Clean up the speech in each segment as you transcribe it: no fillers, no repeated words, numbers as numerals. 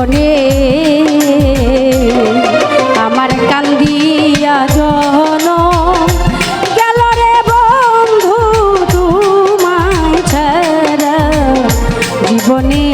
জীবনে আমার কান্দিয়া জন গেল রে বন্ধু তোমায় ছাড়া জীবনে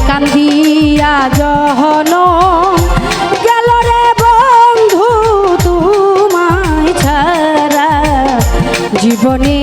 কান্দিয়া জহন গেল রে বন্ধু তোমায় ছাড়া জীবনে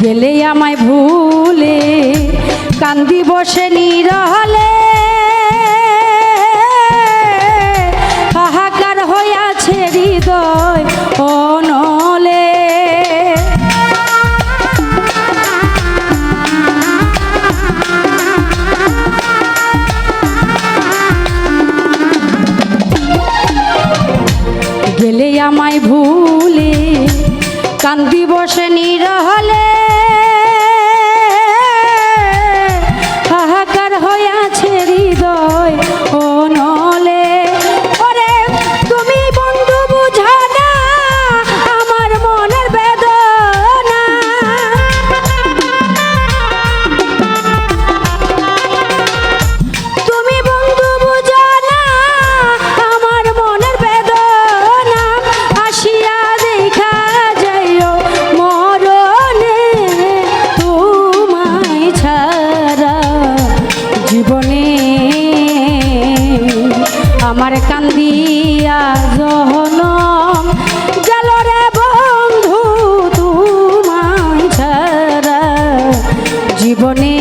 গেলে আমায় ভুলে কান্দি বসে নিরহলে হাহাকার হইয়াছে হৃদয় অনলে গেলে আমায় ভুলে কান্দি বসে নিরহলে হাহাকার হইয়াছে হৃদয় অনলে ওরে তুমি বন্ধু বুঝা না আমার মনের বেদনা তুমি বন্ধু বুঝা না আমার মনের বেদনা আসিয়া দেখা যাইও মরণে তোমায় ছাড়া জীবনে আমার কান্দিয়া জহন গেল রে বন্ধু তোমায় ছাড়া জীবনে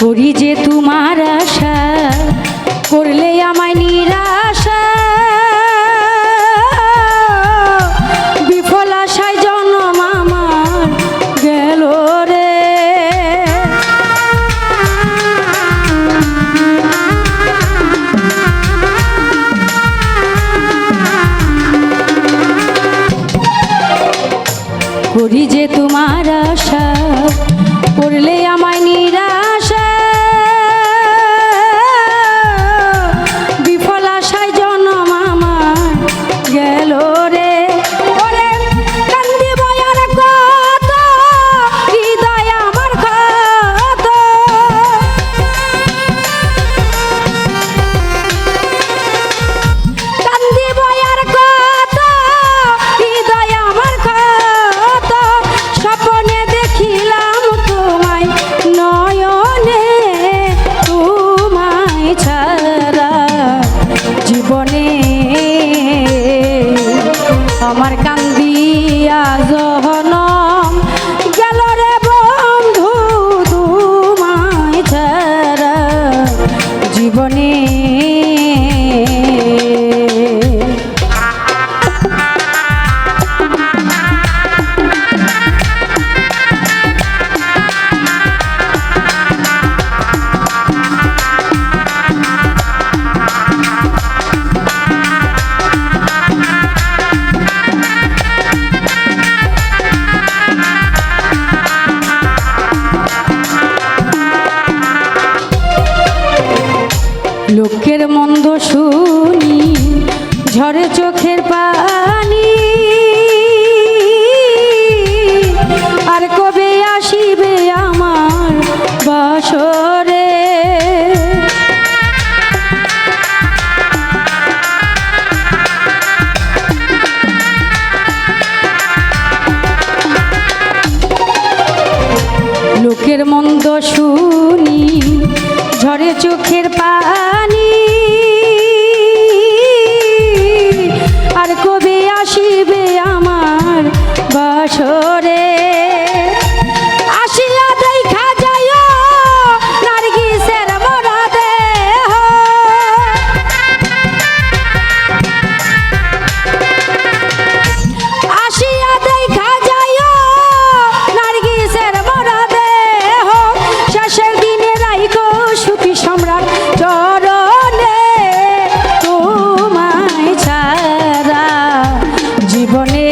করি যে তোমার আশা করলে আমায় নিরাশা বিফল আশায় জন্ম আমার গেল রে করি যে তোমার আশা করলে আমায় নিরাশা বিফল আশায় জন্ম আমার গেল রে ওরে কান্দি বয়ার কত হৃদয় আমার কত কান্দি বয়ার কত হৃদয় আমার কত জনম গেল রে বন্ধু তোমায় ছাড়া জীবনে। লোকের মন্দ শুনি ঝরে চোখের পানি, আর কবে আসিবে আমার বাসরে। লোকের মন্দ শুনি ঝরে চোখের পানি, আর কবে আসিবে আমার বাসরে। আসিয়া দেখা যায় নার্গিসের মরা দেহ, আসিয়া দেখা যায় নার্গিসের মরা দেহ। শেষের দিনে রাইখো সুখী সম্রাট চরণে, তোমায় ছাড়া জীবনে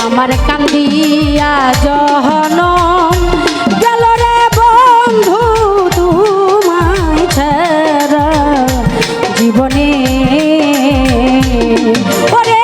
আমার কান্দিয়া জহনম গেল রে বন্ধু তোমায় ছাড়া জীবনে। ওরে